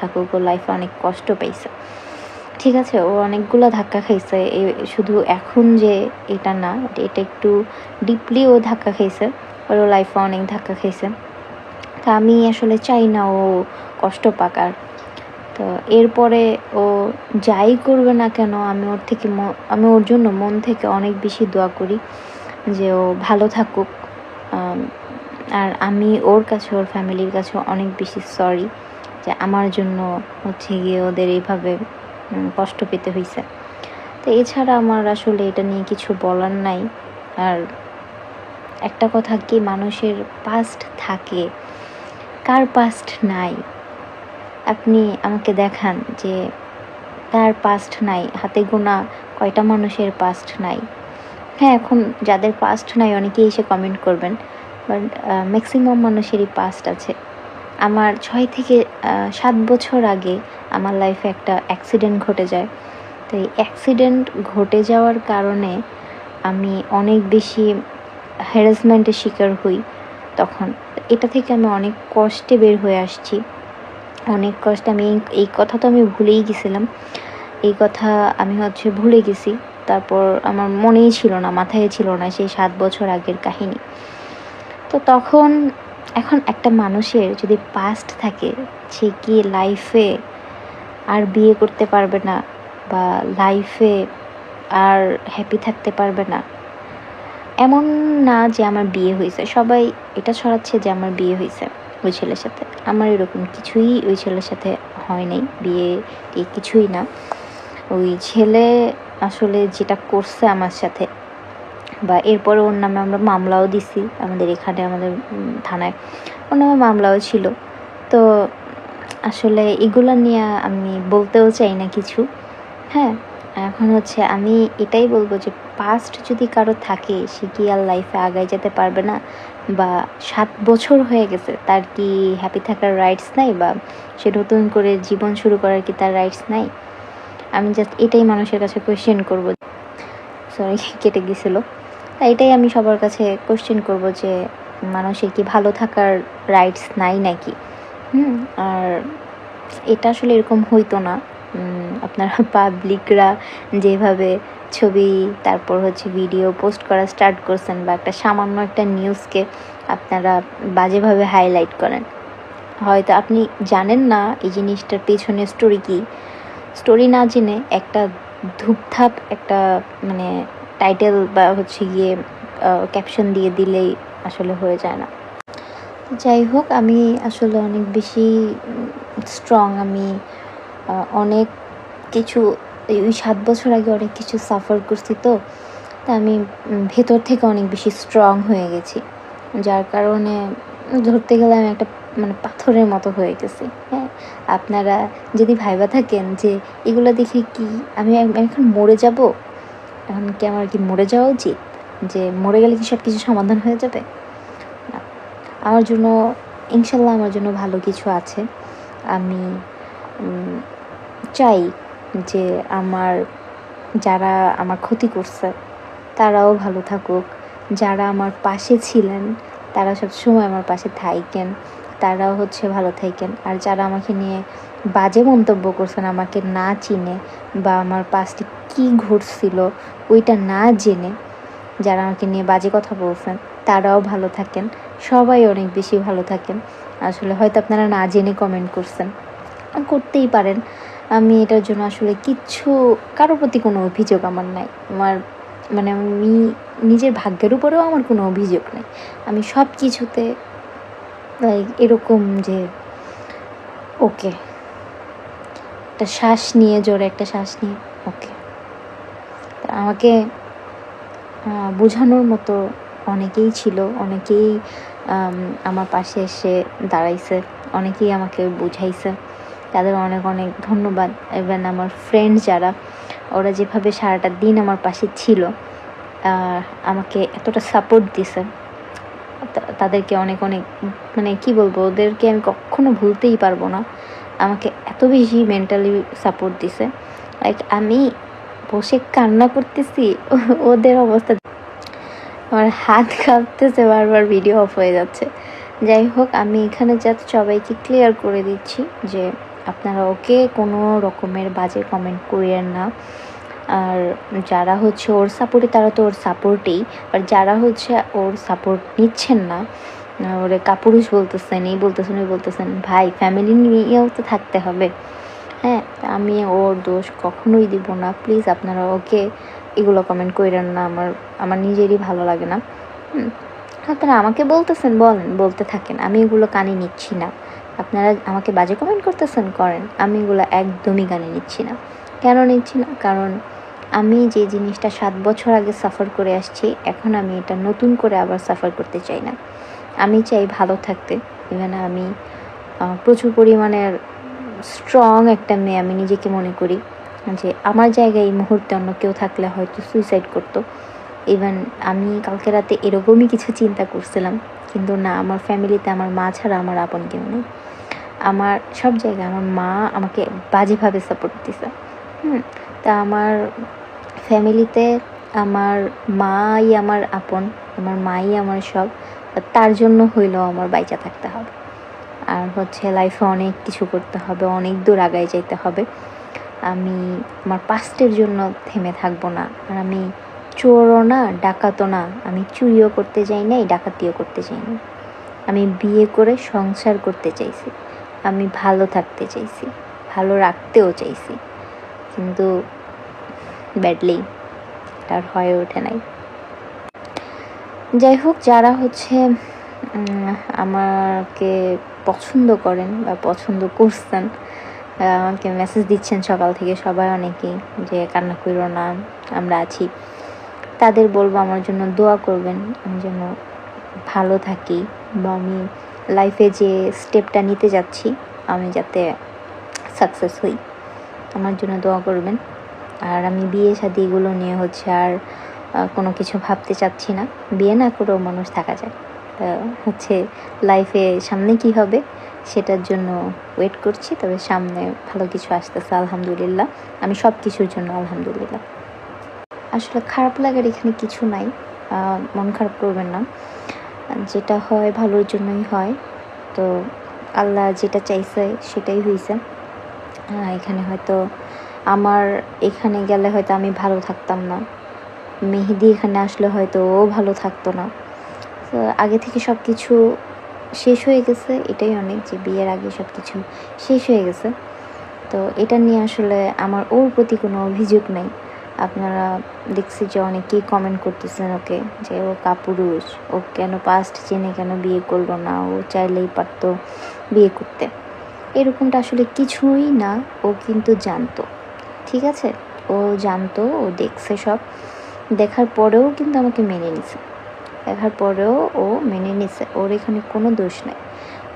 থাকুক, ও লাইফে অনেক কষ্ট পাইছে, ঠিক আছে, ও অনেকগুলো ধাক্কা খাইছে। শুধু এখন যে এটা না, এটা একটু ডিপলি ও ধাক্কা খাইছে, ওর লাইফে অনেক ধাক্কা খাইছে। তা আমি আসলে চাই না ও কষ্ট পাক। আর তো এরপরে ও যাই করবে না কেন, আমি ওর জন্য মন থেকে অনেক বেশি দোয়া করি যে ও ভালো থাকুক। আর আমি ওর কাছে, ওর ফ্যামিলির কাছে অনেক বেশি সরি যে আমার জন্য হচ্ছে গিয়ে ওদের এইভাবে কষ্ট পেতে হয়েছে। তো এছাড়া আমার আসলে এটা নিয়ে কিছু বলার নাই। আর একটা কথা কি, মানুষের পাস্ট থাকে, কার পাস্ট নাই? আপনি আমাকে দেখান যে তার পাস্ট নাই। হাতে গোনা কয়টা মানুষের পাস্ট নাই? হ্যাঁ, এখন যাদের পাস্ট নাই অনেকেই এসে কমেন্ট করবেন, বাট ম্যাক্সিমাম মানুষেরই পাস্ট আছে। আমার 6 থেকে 7 বছর আগে আমার লাইফে একটা অ্যাক্সিডেন্ট ঘটে যায়। তো এই অ্যাক্সিডেন্ট ঘটে যাওয়ার কারণে আমি অনেক বেশি হ্যারাসমেন্টের শিকার হই। তখন এটা থেকে আমি অনেক কষ্টে বের হয়ে আসছি, অনেক কষ্টে। আমি এই কথা তো আমি ভুলেই গেছিলাম, এই কথা আমি ভুলে গেছি। তারপর আমার মনেই ছিল না, মাথায় ছিল না সেই 7 বছর আগের কাহিনী। তো তখন এখন একটা মানুষের যদি পাস্ট থাকে, সে কি লাইফে আর বিয়ে করতে পারবে না বা লাইফে আর হ্যাপি থাকতে পারবে না? এমন না যে আমার বিয়ে হয়েছে, সবাই এটা ছড়াচ্ছে যে আমার বিয়ে হয়েছে ওই ছেলের সাথে। আমার এরকম কিছুই ওই ছেলের সাথে হয় নাই, বিয়ে কিছুই না। ওই ছেলে আসলে যেটা করছে আমার সাথে, বা এরপরে ওর নামে আমরা মামলাও দিছি আমাদের এখানে, আমাদের থানায় ওর নামে মামলাও ছিল। তো আসলে এগুলো নিয়ে আমি বলতেও চাই না কিছু। হ্যাঁ, এখন আমি এটাই বলবো যে পাস্ট যদি কারো থাকে, সে কি আর লাইফে আগায় যেতে পারবে না? বা 7 বছর হয়ে গেছে, তার কি হ্যাপি থাকার রাইটস নাই? বা সে নতুন করে জীবন শুরু করার কি তার রাইটস নাই? আমি জাস্ট এটাই মানুষের কাছে কোয়েশ্চেন করবো। সরি, কেটে গেছিলো। তাই এটাই আমি সবার কাছে কোয়েশ্চেন করব যে মানুষের কি ভালো থাকার রাইটস নাই নাকি? আর এটা আসলে এরকম হইতো না। আপনারা পাবলিকরা যেভাবে ছবি, তারপর ভিডিও পোস্ট করা স্টার্ট করছেন, বা একটা সামান্য একটা নিউজকে আপনারা বাজেভাবে হাইলাইট করেন, হয়তো আপনি জানেন না এই জিনিসটার পেছনে স্টোরি কী। স্টোরি না জেনে একটা ধূপধাপ একটা মানে টাইটেল বা গিয়ে ক্যাপশন দিয়ে দিলেই আসলে হয়ে যায় না। যাই হোক, আমি আসলে অনেক বেশি স্ট্রং। আমি অনেক কিছু ওই 7 বছর আগে অনেক কিছু সাফার করছি, তো আমি ভেতর থেকে অনেক বেশি স্ট্রং হয়ে গেছি, যার কারণে ধরতে গেলে আমি একটা পাথরের মতো হয়ে গেছি। হ্যাঁ, আপনারা যদি ভাইবা থাকেন যে এগুলো দেখে কি আমি এখন মরে যাব, এখন কি আমার কি মরে যাওয়া উচিত, যে মরে গেলে কি সব কিছু সমাধান হয়ে যাবে? না, আমার জন্য ইনশাল্লাহ আমার জন্য ভালো কিছু আছে। আমি চাই যে যারা আমার ক্ষতি করছে তারাও ভালো থাকুক, যারা আমার পাশে ছিলেন তারা সবসময় আমার পাশে থাকেন, তারাও ভালো থাকেন। আর যারা আমাকে নিয়ে বাজে মন্তব্য করছেন, আমাকে না চিনে বা আমার পাশে কী ঘটছিল ওইটা না জেনে যারা আমাকে নিয়ে বাজে কথা বলছেন, তারাও ভালো থাকেন। সবাই অনেক বেশি ভালো থাকেন। আসলে হয়তো আপনারা না জেনে কমেন্ট করছেন, করতেই পারেন। আমি এটার জন্য আসলে কারোর প্রতি কোনো অভিযোগ আমার নাই। আমি নিজের ভাগ্যের উপরেও আমার কোনো অভিযোগ নেই। আমি সব কিছুতে এরকম যে ওকে, একটা শ্বাস নিয়ে, জোরে একটা শ্বাস নিয়ে ওকে। আমাকে বোঝানোর মতো অনেকেই ছিল, অনেকেই আমার পাশে এসে দাঁড়াইছে, অনেকেই আমাকে বুঝাইছে, তাদের অনেক অনেক ধন্যবাদ। ইভেন আমার ফ্রেন্ড যারা, ওরা যেভাবে সারাটা দিন আমার পাশে ছিল, আমাকে এতটা সাপোর্ট দিছে, তাদেরকে অনেক অনেক কি বলবো, ওদেরকে আমি কখনো ভুলতেই পারবো না। আমাকে এত বেশি মেন্টালি সাপোর্ট দিছে, আমি বসে কান্না করতেছি, ওদের অবস্থা আমার হাত কাঁপতেছে, বারবার ভিডিও অফ হয়ে যাচ্ছে। যাই হোক, আমি এখানে সবাইকে ক্লিয়ার করে দিচ্ছি যে আপনারা ওকে কোনো রকমের বাজে কমেন্ট করিয়েন না। আর যারা হচ্ছে ওর সাপোর্টে তারা তো ওর সাপোর্টেই, আর যারা হচ্ছে ওর সাপোর্ট নিচ্ছেন না, ওরে কাপুরুষ বলতেছেন, এই বলতেছেন ওই বলতেছেন, ভাই ফ্যামিলি নিয়েও তো থাকতে হবে। হ্যাঁ, আমি ওর দোষ কখনোই দিব না। প্লিজ আপনারা ওকে এগুলো কমেন্ট করেন না, আমার নিজেরই ভালো লাগে না। আপনারা আমাকে বলতেছেন, বলেন, বলতে থাকেন, আমি এগুলো কানে নিচ্ছি না। আপনারা আমাকে বাজে কমেন্ট করতেছেন, করেন, আমি এগুলো একদমই কানে নিচ্ছি না। কেন নিচ্ছি না? কারণ আমি যে জিনিসটা 7 বছর আগে সাফার করে আসছি, এখন আমি এটা নতুন করে আবার সাফার করতে চাই না। আমি চাই ভালো থাকতে। ইভেন আমি প্রচুর পরিমাণের স্ট্রং একটা মেয়ে আমি নিজেকে মনে করি, যে আমার জায়গায় এই মুহূর্তে অন্য কেউ থাকলে হয়তো সুইসাইড করতো। ইভেন আমি কালকে রাতে এরকমই কিছু চিন্তা করছিলাম, কিন্তু না, আমার ফ্যামিলিতে আমার মা ছাড়া আমার আপন কেউ নেই। আমার সব জায়গায় আমার মা আমাকে বাজেভাবে সাপোর্ট দিছে। তা আমার ফ্যামিলিতে আমার মাই আমার আপন, আমার মাই আমার সব। তার জন্য হইলেও আমার বাইচা থাকতে হবে। আর হচ্ছে লাইফে অনেক কিছু করতে হবে, অনেক দূর আগায় যেতে হবে। আমি আমার পাস্টের জন্য থেমে থাকবো না। আর আমি চোরও না, ডাকাতও না। আমি চুরিও করতে চাই নাই, ডাকাতিও করতে চাই না। আমি বিয়ে করে সংসার করতে চাইছি, আমি ভালো থাকতে চাইছি, ভালো রাখতেও চাইছি, কিন্তু ব্যাডলি তার হয়ে ওঠে নাই। যাই হোক, যারা হচ্ছে আমাকে পছন্দ করেন বা পছন্দ করছেন, আমাকে মেসেজ দিচ্ছেন সকাল থেকে সবাই, অনেকেই, যে কান্না করো না, আমরা আছি, তাদের বলবো আমার জন্য দোয়া করবেন, আমি যেন ভালো থাকি, বা আমি লাইফে যে স্টেপটা নিতে যাচ্ছি আমি যাতে সাকসেস হই, আমার জন্য দোয়া করবেন। আর আমি বিয়ে শাদী এগুলো নিয়ে হচ্ছে আর কোনো কিছু ভাবতে চাচ্ছি না। বিয়ে না করেও মানুষ থাকা যায়, হচ্ছে লাইফে সামনে কি হবে সেটার জন্য ওয়েট করছি। তবে সামনে ভালো কিছু আসতেছে আলহামদুলিল্লাহ, আমি সব কিছুর জন্য আলহামদুলিল্লাহ। আসলে খারাপ লাগার এখানে কিছু নাই, মন খারাপ করবেন না, যেটা হয় ভালোর জন্যই হয়। তো আল্লাহ যেটা চাইছে সেটাই হয়েছে। এখানে হয়তো আমার এখানে গেলে হয়তো আমি ভালো থাকতাম না, মেহেদি এখানে আসলে হয়তো ও ভালো থাকতো না। তো আগে থেকে সব কিছু শেষ হয়ে গেছে, এটাই অনেক, যে বিয়ের আগে সব কিছু শেষ হয়ে গেছে। তো এটা নিয়ে আসলে আমার ওর প্রতি কোনো অভিযোগ নেই। আপনারা দেখছি যে অনেকেই কমেন্ট করতেছেন ওকে, যে ও কাপুরুষ, ও কেন পাস্ট জেনে কেন বিয়ে করলো না, ও চাইলেই পারতো বিয়ে করতে। এরকমটা আসলে কিছুই না, ও কিন্তু জানতো, ঠিক আছে, ও জানতো, ও দেখছে সব, দেখার পরেও কিন্তু আমাকে মেনে নিছে, দেখার পরেও ও মেনে নিছে, ওর এখানে কোনো দোষ নেই,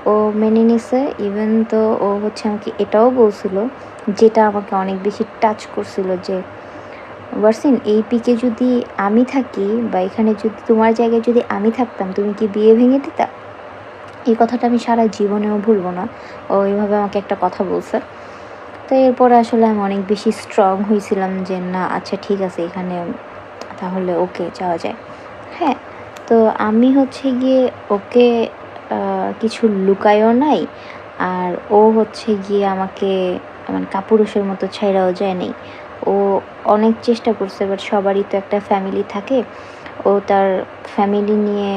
ও মেনে নিছে। ইভেন তো ও হচ্ছে আমাকে এটাও বলছিল, যেটা আমাকে অনেক বেশি টাচ করছিল, যে ওয়ার্সিন, এই পিকে যদি আমি থাকি, বা এখানে যদি তোমার জায়গায় যদি আমি থাকতাম, তুমি কি বিয়ে ভেঙে দিতা? এই কথাটা আমি সারা জীবনেও ভুলবো না। ও এইভাবে আমাকে একটা কথা বলছে। তো এরপরে আসলে আমি অনেক বেশি স্ট্রং হয়েছিলাম, যে না, আচ্ছা ঠিক আছে, এখানে তাহলে ওকে যাওয়া যায়। হ্যাঁ, তো আমি হচ্ছে গিয়ে ওকে কিছু লুকায়ও নাই, আর ও হচ্ছে গিয়ে আমাকে মানে কাপুরুষের মতো ছাইড়াও যায় নাই। ও অনেক চেষ্টা করছে, বাট সবারই তো একটা ফ্যামিলি থাকে, ও তার ফ্যামিলি নিয়ে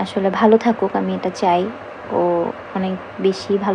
আসলে ভালো থাকুক, আমি এটা চাই। ও অনেক বেশি ভালো